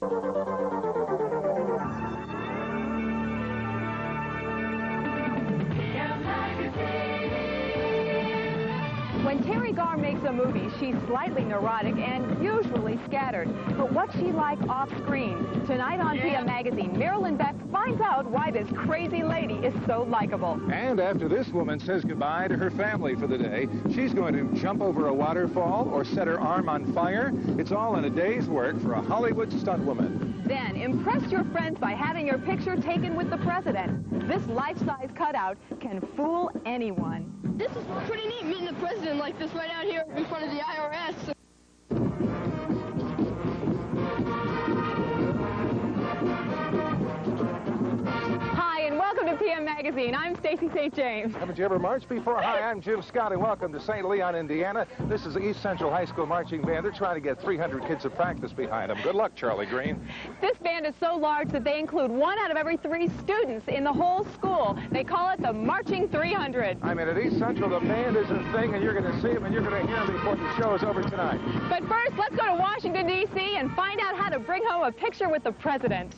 When Terry Garr makes a movie, she's slightly neurotic and usually scattered. But what's she like off-screen? Tonight on PM Magazine, Marilyn Beck finds out why this crazy lady is so likable. And after this woman says goodbye to her family for the day, she's going to jump over a waterfall or set her arm on fire. It's all in a day's work for a Hollywood stunt woman. Then, impress your friends by having your picture taken with the president. This life-size cutout can fool anyone. This is pretty neat, meeting the president like this right out here in front of the IRS. Hi, and welcome to PM Magazine. I'm Stacey St. James. Haven't you ever marched before? Hi, I'm Jim Scott, and welcome to St. Leon, Indiana. This is the East Central High School Marching Band. They're trying to get 300 kids of practice behind them. Good luck, Charlie Green. This band is so large that they include 1 out of every 3 students in the whole school. They call it the Marching 300. I mean, at East Central, the band is a thing, and you're going to see them, and you're going to hear them before the show is over tonight. But first, let's go to Washington, D.C. and find out how to bring home a picture with the president.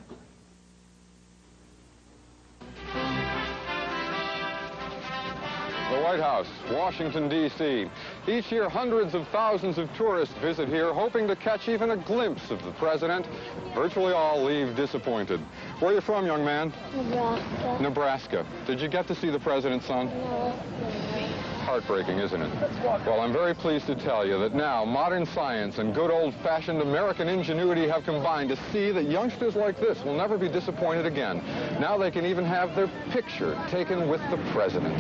The White House, Washington, D.C. Each year, hundreds of thousands of tourists visit here, hoping to catch even a glimpse of the president. Virtually all leave disappointed. Where are you from, young man? Nebraska. Nebraska. Did you get to see the president, son? No. Heartbreaking, isn't it? Well, I'm very pleased to tell you that now modern science and good old-fashioned American ingenuity have combined to see that youngsters like this will never be disappointed again. Now they can even have their picture taken with the president.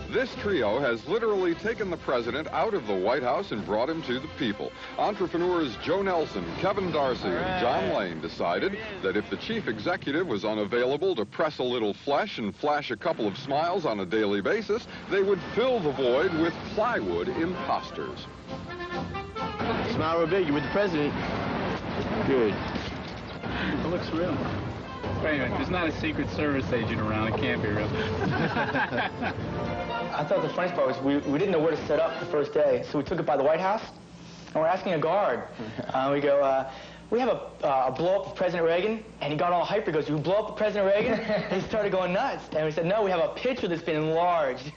This trio has literally taken the president out of the White House and brought him to the people. Entrepreneurs Joe Nelson, Kevin Darcy, and John Lane decided that if the chief executive was unavailable to press a little flesh and flash a couple of smiles on a daily basis, they would fill the void with plywood imposters. Smile real big, you're with the president. Good. It looks real. Wait a minute, there's not a Secret Service agent around. It can't be real. I thought the funniest part was we didn't know where to set up the first day, so we took it by the White House, and we're asking a guard. We go, we have a blow-up of President Reagan, and he got all hyper. He goes, you blow up President Reagan? And he started going nuts. And we said, no, we have a picture that's been enlarged.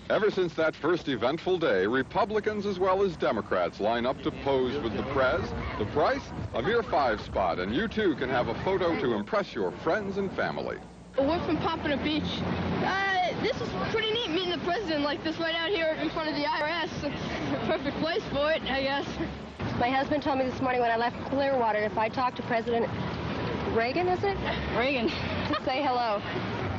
Ever since that first eventful day, Republicans as well as Democrats line up to pose with the prez. The price? A mere 5 spot, and you too can have a photo to impress your friends and family. We're from Pompano Beach. This is pretty neat, meeting the president like this right out here in front of the IRS. Perfect place for it, I guess. My husband told me this morning when I left Clearwater, if I talk to President Reagan, is it? Reagan. To say hello.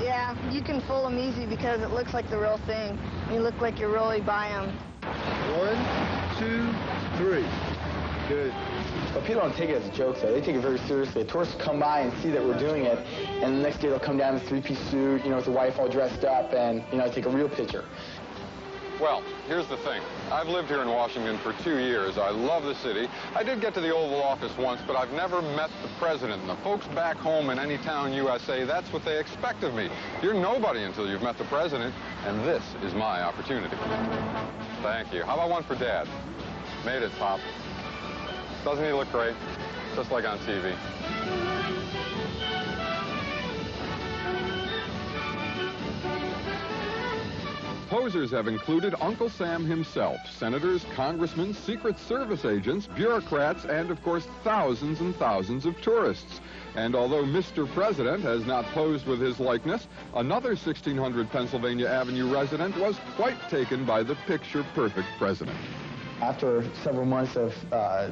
Yeah, you can fool them easy because it looks like the real thing. You look like you're really by them. 1, 2, 3. Good. But people don't take it as a joke, though. They take it very seriously. Tourists come by and see that we're doing it, and the next day they'll come down in a 3-piece suit, you know, with the wife all dressed up, and, you know, take a real picture. Well, here's the thing. I've lived here in Washington for 2 years. I love the city. I did get to the Oval Office once, but I've never met the president. And the folks back home in any town USA, that's what they expect of me. You're nobody until you've met the president, and this is my opportunity. Thank you. How about one for Dad? Made it, Pop. Doesn't he look great? Just like on TV. Posers have included Uncle Sam himself, senators, congressmen, Secret Service agents, bureaucrats, and, of course, thousands and thousands of tourists. And although Mr. President has not posed with his likeness, another 1600 Pennsylvania Avenue resident was quite taken by the picture-perfect president. After several months of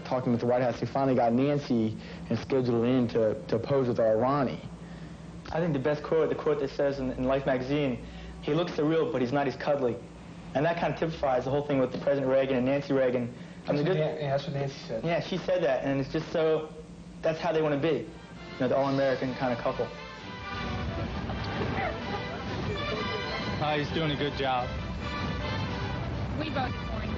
talking with the White House, we finally got Nancy and scheduled in to pose with our Ronnie. I think the best quote, the quote that says in Life magazine, he looks surreal, but he's not as cuddly. And that kind of typifies the whole thing with the President Reagan and Nancy Reagan. That's what Nancy said. Yeah, she said that, and it's just so, that's how they want to be. You know, the all-American kind of couple. He's doing a good job. We voted for him.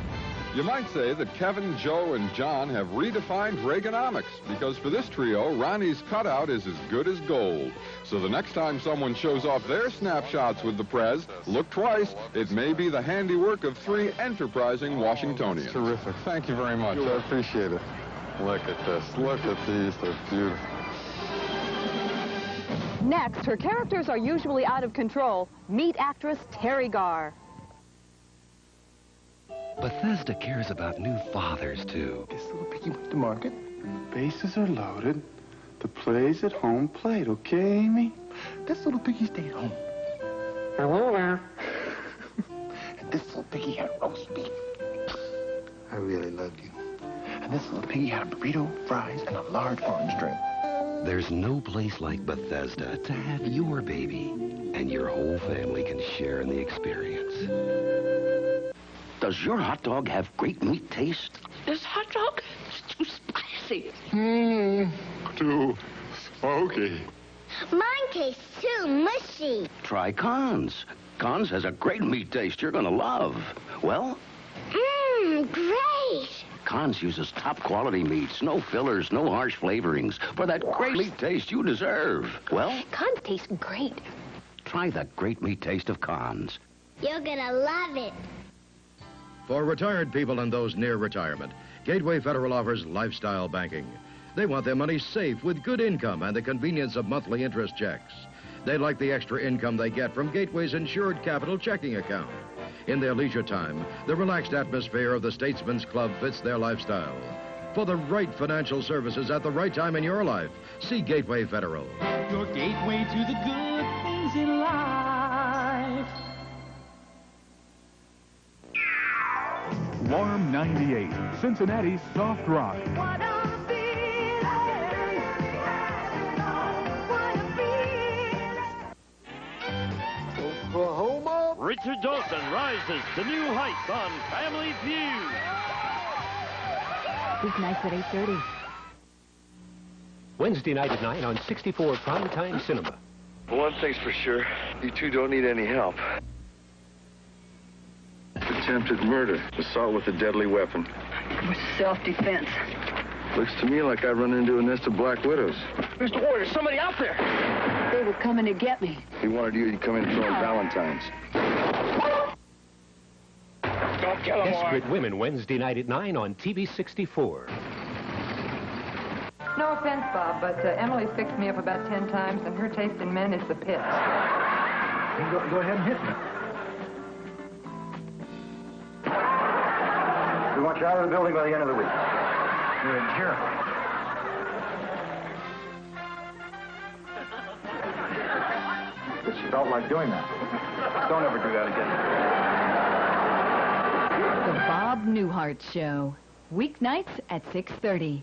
You might say that Kevin, Joe, and John have redefined Reaganomics, because for this trio, Ronnie's cutout is as good as gold. So the next time someone shows off their snapshots with the Prez, look twice. It may be the handiwork of three enterprising Washingtonians. Terrific. Thank you very much. I appreciate it. Look at this. Look at these. They're beautiful. Next, her characters are usually out of control. Meet actress Terry Garr. Bethesda cares about new fathers, too. This little piggy went to market. Bases are loaded. The play's at home plate, okay, Amy? This little piggy stayed home. Hello there. And this little piggy had roast beef. I really love you. And this little piggy had a burrito, fries, and a large orange drink. There's no place like Bethesda to have your baby, and your whole family can share in the experience. Does your hot dog have great meat taste? This hot dog is too spicy. Too smoky. Mine tastes too mushy. Try Cons. Cons has a great meat taste you're gonna love. Well? Great. Cons uses top quality meats, no fillers, no harsh flavorings, for that great meat taste you deserve. Well? Cons taste great. Try the great meat taste of Cons. You're gonna love it. For retired people and those near retirement, Gateway Federal offers lifestyle banking. They want their money safe with good income and the convenience of monthly interest checks. They like the extra income they get from Gateway's Insured Capital checking account. In their leisure time, the relaxed atmosphere of the Statesman's Club fits their lifestyle. For the right financial services at the right time in your life, see Gateway Federal. Your gateway to the good things in life. Warm 98, Cincinnati's soft rock. Oklahoma. Richard Dawson rises to new heights on Family Feud. Weeknights at 8:30. Wednesday night at 9 on 64 Primetime Cinema. One thing's for sure, you two don't need any help. Attempted murder, assault with a deadly weapon. With self-defense. Looks to me like I run into a nest of black widows. Mr. Ward, there's somebody out there. They were coming to get me. He wanted you to come in throwing Valentines. Don't kill him, Ward. Desperate Women, Wednesday night at 9 on TV 64. No offense, Bob, but Emily's fixed me up about 10 times, and her taste in men is the pits. Go ahead and hit me. We want you out of the building by the end of the week. Here. But she felt like doing that. Don't ever do that again. The Bob Newhart Show. Weeknights at 6:30.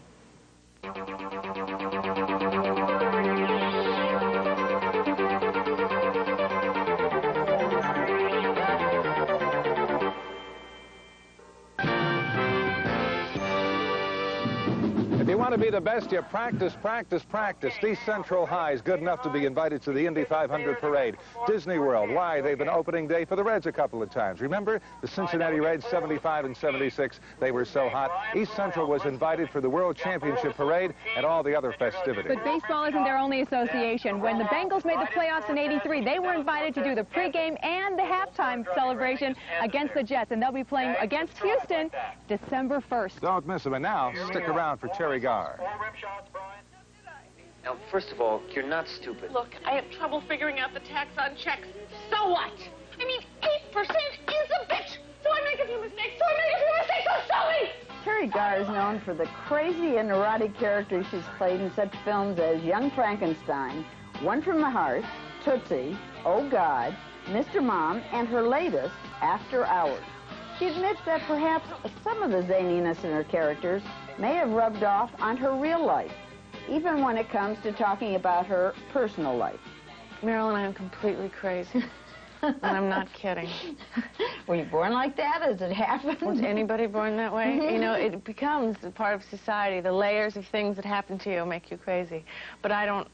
If you want to be the best, you practice, practice, practice. East Central High is good enough to be invited to the Indy 500 parade. Disney World, why? They've been opening day for the Reds a couple of times. Remember the Cincinnati Reds, 75 and 76? They were so hot. East Central was invited for the World Championship parade and all the other festivities. But baseball isn't their only association. When the Bengals made the playoffs in '83, they were invited to do the pregame and the halftime celebration against the Jets, and they'll be playing against Houston December 1st. Don't miss them. And now, stick around for Terry Garr. Now, first of all, you're not stupid. Look, I have trouble figuring out the tax on checks. So what? I mean, 8% is a bitch. So I make a few mistakes. So show me. Terry Garr is known for the crazy and neurotic characters she's played in such films as Young Frankenstein, One from the Heart, Tootsie, Oh God, Mr. Mom, and her latest, After Hours. She admits that perhaps some of the zaniness in her characters may have rubbed off on her real life, even when it comes to talking about her personal life. Marilyn, I'm completely crazy. And I'm not kidding. Were you born like that? Has it happened? Was anybody born that way? You know, it becomes a part of society. The layers of things that happen to you make you crazy. But I don't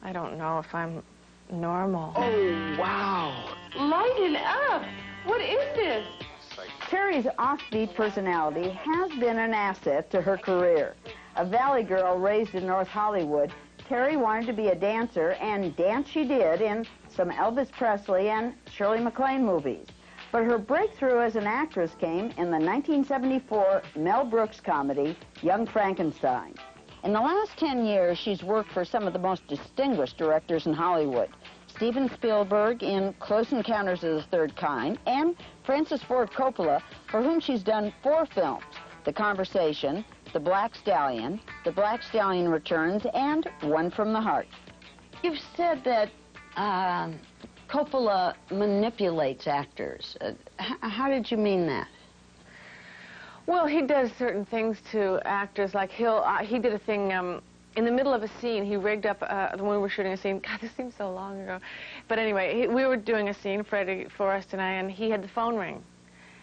know if I'm normal. Oh, wow. Lighten up. What is this? It's like Terry's offbeat personality has been an asset to her career. A valley girl raised in North Hollywood, Terry wanted to be a dancer, and dance she did in some Elvis Presley and Shirley MacLaine movies. But her breakthrough as an actress came in the 1974 Mel Brooks comedy, Young Frankenstein. In the last 10 years, she's worked for some of the most distinguished directors in Hollywood. Steven Spielberg in Close Encounters of the Third Kind, and Francis Ford Coppola, for whom she's done 4 films, The Conversation, The Black Stallion, The Black Stallion Returns, and One from the Heart. You've said that Coppola manipulates actors. How did you mean that? Well, he does certain things to actors, like he did a thing in the middle of a scene. He rigged up, when we were shooting a scene, God, this seems so long ago. But anyway, we were doing a scene, Freddie, Forrest and I, and he had the phone ring.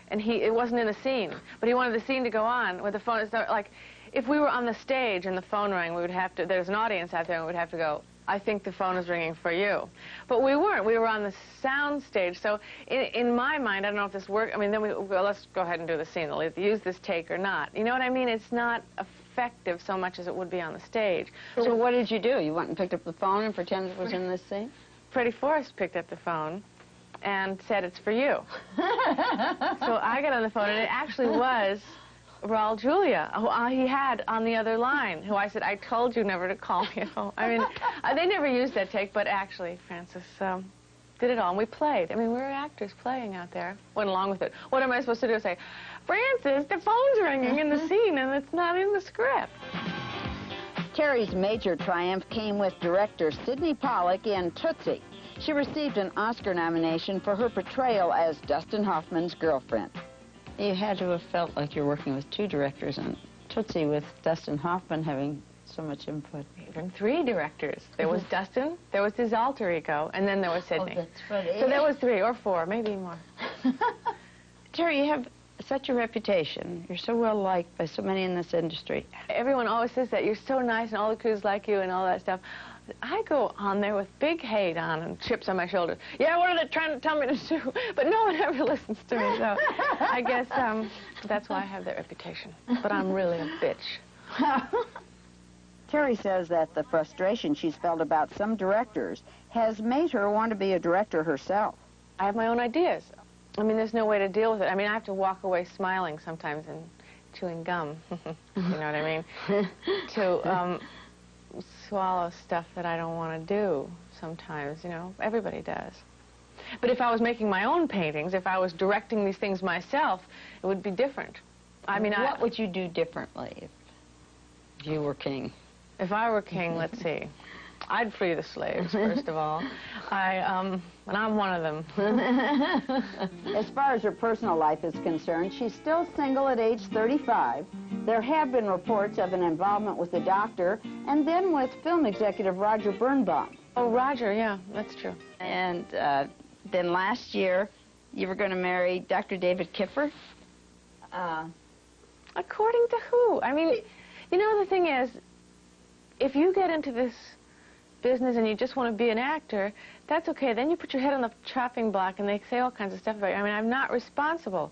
And it wasn't in the scene, but he wanted the scene to go on with the phone. It's not, like, if we were on the stage and the phone rang, we would have to, there's an audience out there, and we would have to go, I think the phone is ringing for you. But we weren't. We were on the sound stage. So in my mind, I don't know if this worked. I mean, then well, let's go ahead and do the scene. They'll either use this take or not. You know what I mean? It's not effective so much as it would be on the stage. So what did you do? You went and picked up the phone and pretended it was in this scene? Freddie Forrest picked up the phone and said, it's for you. So I got on the phone, and it actually was Raul Julia, who he had on the other line, who I said, I told you never to call me at home. I mean, they never used that take, but actually, Francis did it all, and we played. I mean, we were actors playing out there. Went along with it. What am I supposed to do? Say, Francis, the phone's ringing in the scene, and it's not in the script. Terry's major triumph came with director Sidney Pollack in Tootsie. She received an Oscar nomination for her portrayal as Dustin Hoffman's girlfriend. You had to have felt like you're working with 2 directors on Tootsie, with Dustin Hoffman having so much input. Even 3 directors. There was Dustin, there was his alter ego, and then there was Sidney. Oh, that's funny. So there was 3 or 4, maybe more. Terry, you have such a reputation. You're so well liked by so many in this industry. Everyone always says that. You're so nice, and all the crews like you, and all that stuff. I go on there with big hate on and chips on my shoulders. Yeah, what are they trying to tell me to do? But no one ever listens to me, so I guess that's why I have that reputation. But I'm really a bitch. Terry says that the frustration she's felt about some directors has made her want to be a director herself. I have my own ideas. I mean, there's no way to deal with it. I mean, I have to walk away smiling sometimes and chewing gum. You know what I mean? To swallow stuff that I don't want to do sometimes, you know. Everybody does. But if I was making my own paintings, if I was directing these things myself, it would be different. I mean, what would you do differently if you were king? If I were king, let's see. I'd free the slaves, first of all. And I'm one of them. As far as her personal life is concerned, she's still single at age 35. There have been reports of an involvement with the doctor, and then with film executive Roger Birnbaum. Oh, Roger, yeah, that's true. And then last year, you were going to marry Dr. David Kiffer? According to who? I mean, you know, the thing is, if you get into this business and you just want to be an actor, that's okay. Then you put your head on the chopping block and they say all kinds of stuff about you. I mean, I'm not responsible.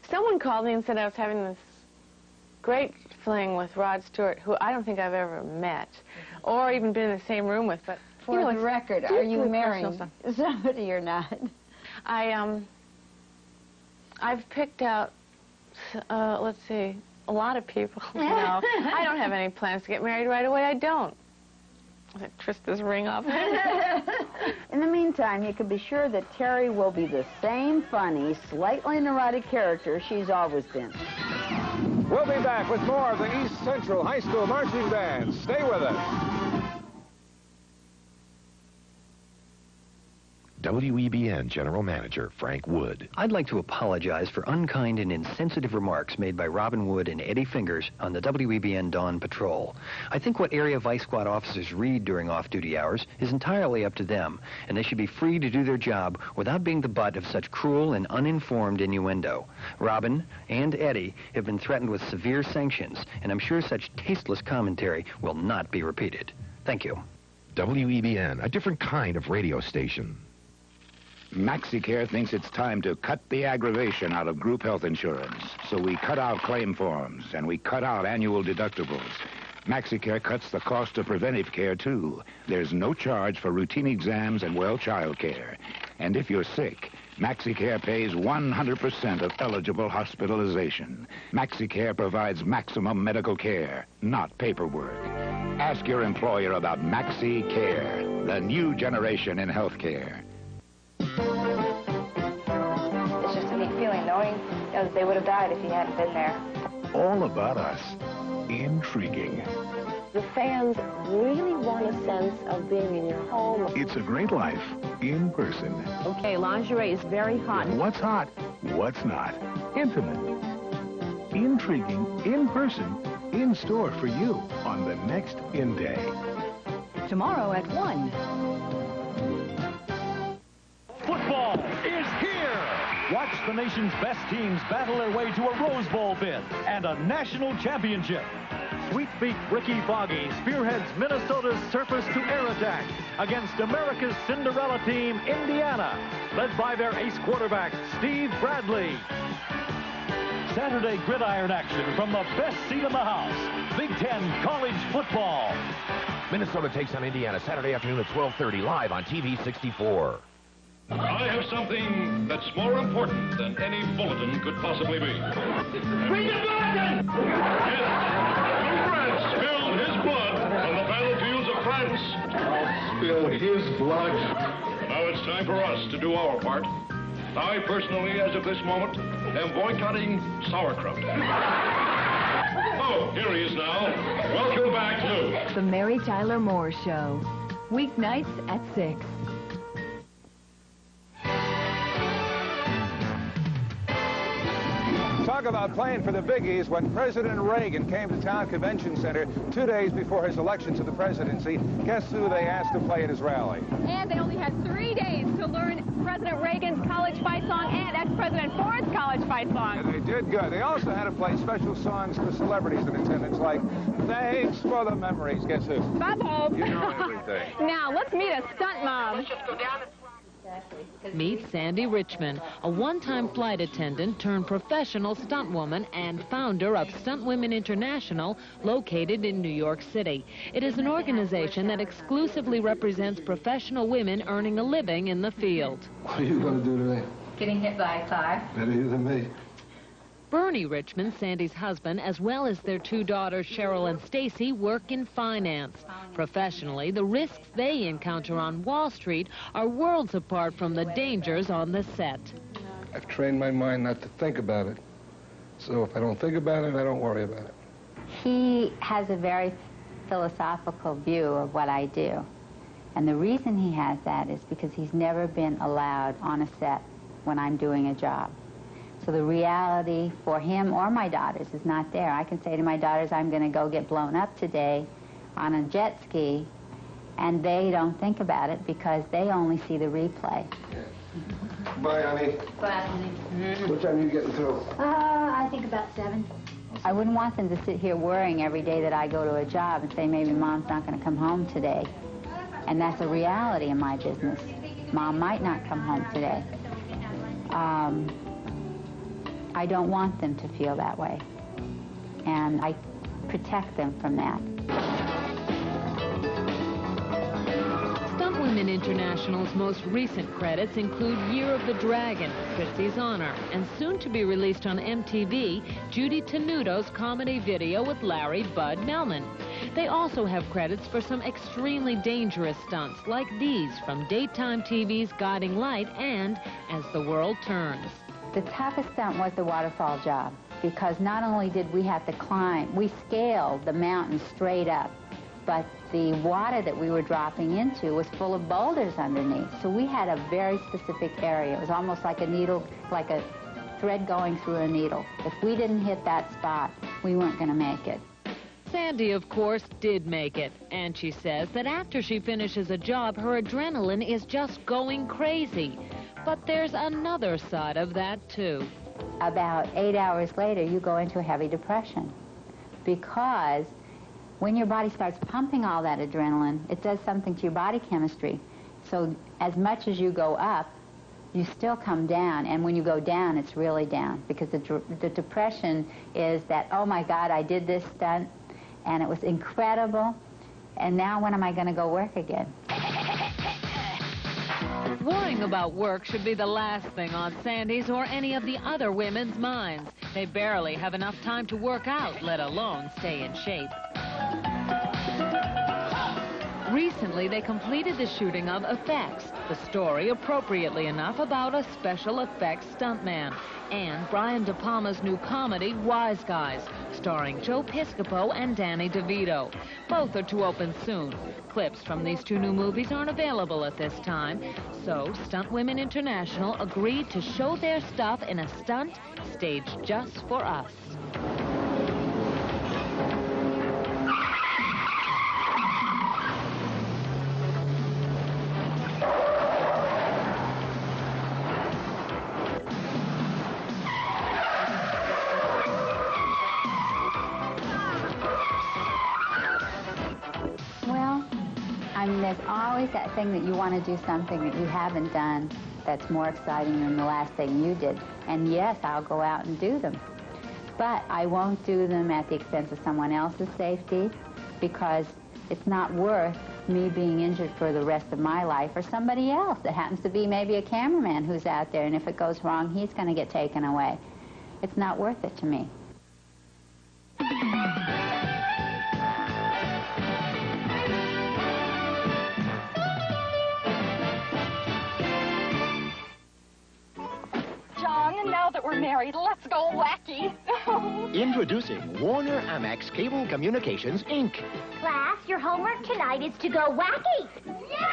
Someone called me and said I was having this great fling with Rod Stewart, who I don't think I've ever met or even been in the same room with. But for the record, are you marrying somebody or not? I've picked out, let's see, a lot of people. No, I don't have any plans to get married right away. I don't. I twist this ring up. In the meantime, you can be sure that Terry will be the same funny, slightly neurotic character she's always been. We'll be back with more of the East Central High School Marching Band. Stay with us. WEBN General Manager Frank Wood. I'd like to apologize for unkind and insensitive remarks made by Robin Wood and Eddie Fingers on the WEBN Dawn Patrol. I think what Area Vice Squad officers read during off-duty hours is entirely up to them, and they should be free to do their job without being the butt of such cruel and uninformed innuendo. Robin and Eddie have been threatened with severe sanctions, and I'm sure such tasteless commentary will not be repeated. Thank you. WEBN, a different kind of radio station. MaxiCare thinks it's time to cut the aggravation out of group health insurance. So we cut out claim forms and we cut out annual deductibles. MaxiCare cuts the cost of preventive care, too. There's no charge for routine exams and, well, child care. And if you're sick, MaxiCare pays 100% of eligible hospitalization. MaxiCare provides maximum medical care, not paperwork. Ask your employer about MaxiCare, the new generation in healthcare. It's just a neat feeling knowing that they would have died if he hadn't been there. All about us. Intriguing. The fans really want a sense of being in your home. It's a great life in person. Okay, lingerie is very hot. What's hot? What's not? Intimate. Intriguing. In person. In store for you on the next In Day. Tomorrow at 1. Football is here! Watch the nation's best teams battle their way to a Rose Bowl bid and a national championship. Sweet Feet Ricky Foggy spearheads Minnesota's surface to air attack against America's Cinderella team, Indiana, led by their ace quarterback, Steve Bradley. Saturday gridiron action from the best seat in the house, Big Ten college football. Minnesota takes on Indiana Saturday afternoon at 12:30 live on TV 64. I have something that's more important than any bulletin could possibly be. Read the bulletin! Yes, France spilled his blood on the battlefields of France. I'll spill his blood. Now it's time for us to do our part. I personally, as of this moment, am boycotting sauerkraut. Oh, here he is now. Welcome back, Lou. The Mary Tyler Moore Show. Weeknights at 6. Talk about playing for the biggies. When President Reagan came to Town Convention Center 2 days before his election to the presidency, guess who they asked to play at his rally? And they only had 3 days to learn President Reagan's college fight song and ex-President Ford's college fight song. And they did good. They also had to play special songs for celebrities in attendance, like Thanks for the Memories. Guess who? Bob Hope. You know everything. Now, let's meet a stunt mom. Let's just go down. Meet Sandy Richmond, a one-time flight attendant turned professional stuntwoman and founder of Stunt Women International, located in New York City. It is an organization that exclusively represents professional women earning a living in the field. What are you going to do today? Getting hit by a car. Better you than me. Bernie Richmond, Sandy's husband, as well as their 2 daughters, Cheryl and Stacy, work in finance. Professionally, the risks they encounter on Wall Street are worlds apart from the dangers on the set. I've trained my mind not to think about it. So if I don't think about it, I don't worry about it. He has a very philosophical view of what I do. And the reason he has that is because he's never been allowed on a set when I'm doing a job. So the reality for him or my daughters is not there. I can say to my daughters, I'm going to go get blown up today on a jet ski, and they don't think about it because they only see the replay. Bye, honey. Bye, honey. What time are you getting through? I think about 7. I wouldn't want them to sit here worrying every day that I go to a job and say, maybe Mom's not going to come home today. And that's a reality in my business. Mom might not come home today. I don't want them to feel that way. And I protect them from that. Stunt Women International's most recent credits include Year of the Dragon, Fritzy's Honor, and soon to be released on MTV, Judy Tenuto's comedy video with Larry Bud Melman. They also have credits for some extremely dangerous stunts like these from daytime TV's Guiding Light and As the World Turns. The toughest stunt was the waterfall job, because not only did we have to climb, we scaled the mountain straight up, but the water that we were dropping into was full of boulders underneath. So we had a very specific area. It was almost like a needle, like a thread going through a needle. If we didn't hit that spot, we weren't going to make it. Sandy, of course, did make it, and she says that after she finishes a job, her adrenaline is just going crazy. But there's another side of that, too. About 8 hours later, you go into a heavy depression, because when your body starts pumping all that adrenaline, it does something to your body chemistry. So as much as you go up, you still come down, and when you go down, it's really down, because the depression is that, oh my God, I did this stunt, and it was incredible, and now when am I going to go work again? Worrying about work should be the last thing on Sandy's or any of the other women's minds. They barely have enough time to work out, let alone stay in shape. Recently, they completed the shooting of Effects, the story, appropriately enough, about a special effects stuntman, and Brian De Palma's new comedy, Wise Guys, starring Joe Piscopo and Danny DeVito. Both are to open soon. Clips from these two new movies aren't available at this time, so Stunt Women International agreed to show their stuff in a stunt staged just for us. I mean, there's always that thing that you want to do something that you haven't done that's more exciting than the last thing you did. And yes, I'll go out and do them. But I won't do them at the expense of someone else's safety, because it's not worth me being injured for the rest of my life, or somebody else that happens to be maybe a cameraman who's out there, and if it goes wrong, he's going to get taken away. It's not worth it to me. Now that we're married, let's go wacky. Introducing Warner Amex Cable Communications, Inc. Class, your homework tonight is to go wacky.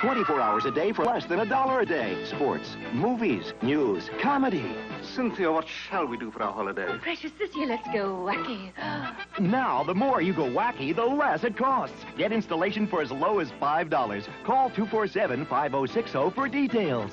24 hours a day for less than $1 a day. Sports, movies, news, comedy. Cynthia, what shall we do for our holiday? Precious, this year, let's go wacky. Now, the more you go wacky, the less it costs. Get installation for as low as $5. Call 247-5060 for details.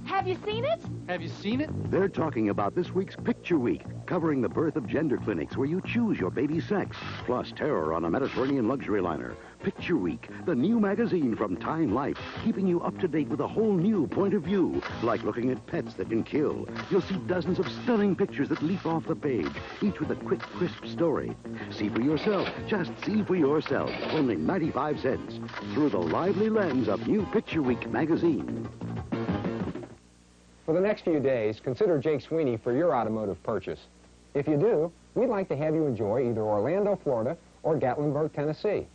Have you seen it? Have you seen it? They're talking about this week's Picture Week, covering the birth of gender clinics where you choose your baby's sex, plus terror on a Mediterranean luxury liner. Picture Week, the new magazine from Time Life, keeping you up to date with a whole new point of view, like looking at pets that can kill. You'll see dozens of stunning pictures that leap off the page, each with a quick, crisp story. See for yourself. Just see for yourself. Only 95 cents. Through the lively lens of New Picture Week magazine. For the next few days, consider Jake Sweeney for your automotive purchase. If you do, we'd like to have you enjoy either Orlando, Florida, or Gatlinburg, Tennessee.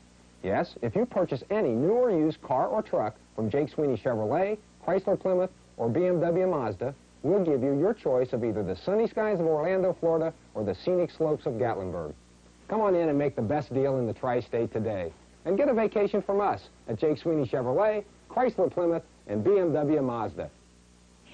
Yes, if you purchase any new or used car or truck from Jake Sweeney Chevrolet, Chrysler Plymouth, or BMW Mazda, we'll give you your choice of either the sunny skies of Orlando, Florida, or the scenic slopes of Gatlinburg. Come on in and make the best deal in the tri-state today. And get a vacation from us at Jake Sweeney Chevrolet, Chrysler Plymouth, and BMW Mazda.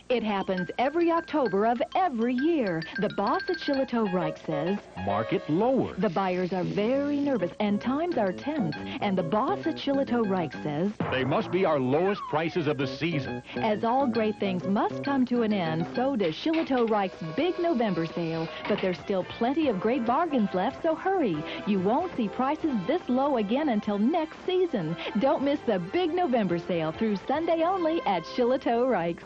It happens every October of every year. The boss at Shillito Reich says, market lower. The buyers are very nervous and times are tense. And the boss at Shillito Reich says, they must be our lowest prices of the season. As all great things must come to an end, so does Shillito Reich's big November sale. But there's still plenty of great bargains left, so hurry. You won't see prices this low again until next season. Don't miss the big November sale through Sunday only at Shillito Reich's.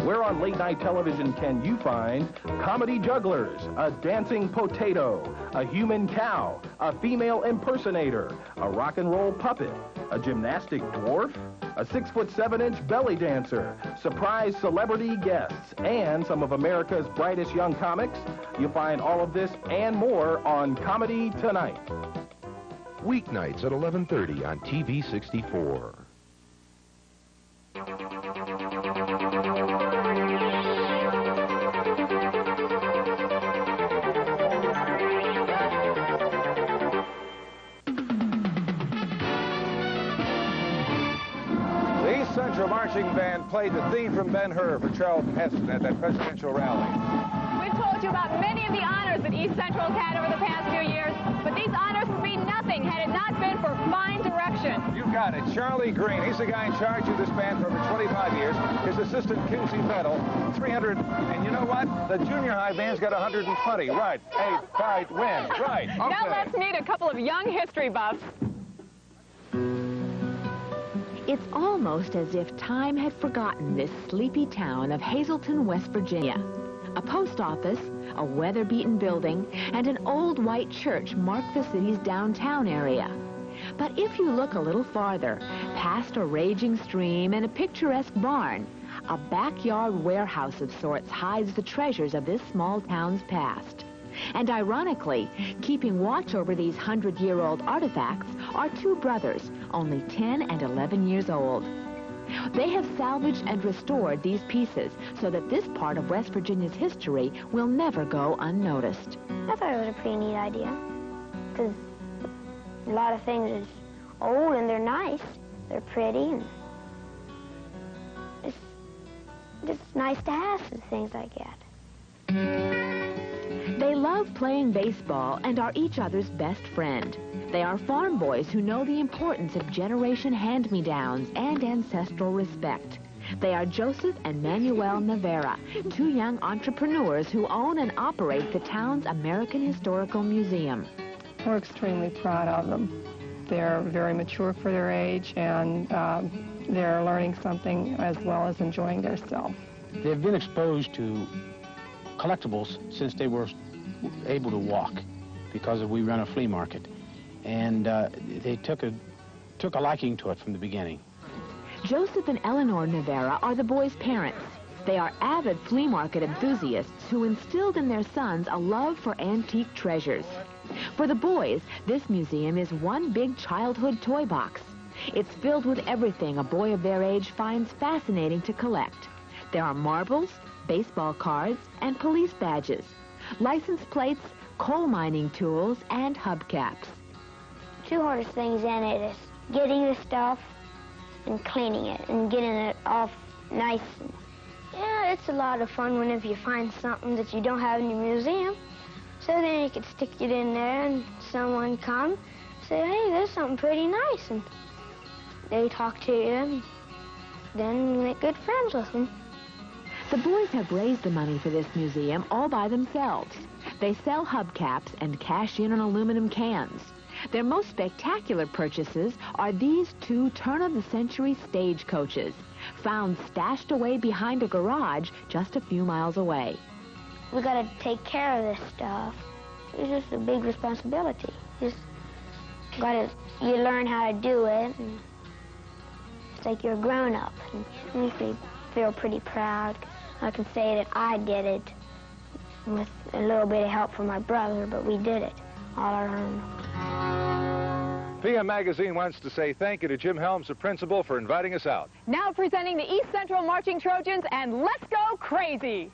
Where on late-night television can you find comedy jugglers, a dancing potato, a human cow, a female impersonator, a rock and roll puppet, a gymnastic dwarf, a 6'7" belly dancer, surprise celebrity guests, and some of America's brightest young comics? You'll find all of this and more on Comedy Tonight. Weeknights at 11:30 on TV 64. Central Marching Band played the theme from Ben-Hur for Charlton Heston at that presidential rally. We've told you about many of the honors that East Central has had over the past few years, but these honors would be nothing had it not been for fine direction. You got it. Charlie Green. He's the guy in charge of this band for over 25 years. His assistant, Kinsey Vettel, 300. And you know what? The junior high band's got 120. Right. 8, 5, win. Right. Okay. Now let's meet a couple of young history buffs. It's almost as if time had forgotten this sleepy town of Hazleton, West Virginia. A post office, a weather-beaten building, and an old white church mark the city's downtown area. But if you look a little farther, past a raging stream and a picturesque barn, a backyard warehouse of sorts hides the treasures of this small town's past. And ironically, keeping watch over these 100-year-old artifacts are two brothers, only 10 and 11 years old. They have salvaged and restored these pieces so that this part of West Virginia's history will never go unnoticed. I thought it was a pretty neat idea, because a lot of things is old and they're nice. They're pretty, and it's just nice to have some things like that. They love playing baseball and are each other's best friend. They are farm boys who know the importance of generation hand-me-downs and ancestral respect. They are Joseph and Manuel Navarra, two young entrepreneurs who own and operate the town's American Historical Museum. We're extremely proud of them. They're very mature for their age, and they're learning something as well as enjoying themselves. They've been exposed to collectibles since they were able to walk, because we run a flea market. And they took a liking to it from the beginning. Joseph and Eleanor Navarra are the boys' parents. They are avid flea market enthusiasts who instilled in their sons a love for antique treasures. For the boys, this museum is one big childhood toy box. It's filled with everything a boy of their age finds fascinating to collect. There are marbles, baseball cards, and police badges, license plates, coal mining tools, and hubcaps. Two hardest things in it is getting the stuff and cleaning it and getting it off nice. Yeah, it's a lot of fun whenever you find something that you don't have in your museum. So then you could stick it in there and someone come say, hey, there's something pretty nice. And they talk to you and then you make good friends with them. The boys have raised the money for this museum all by themselves. They sell hubcaps and cash in on aluminum cans. Their most spectacular purchases are these two turn-of-the-century stagecoaches, found stashed away behind a garage just a few miles away. We got to take care of this stuff. It's just a big responsibility. You learn how to do it. And it's like you're a grown-up. And it makes me feel pretty proud. I can say that I did it with a little bit of help from my brother, but we did it all our own. PM Magazine wants to say thank you to Jim Helms, the principal, for inviting us out. Now presenting the East Central Marching Trojans, and let's go crazy!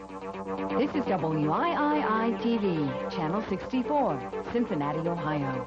This is WIII-TV, Channel 64, Cincinnati, Ohio.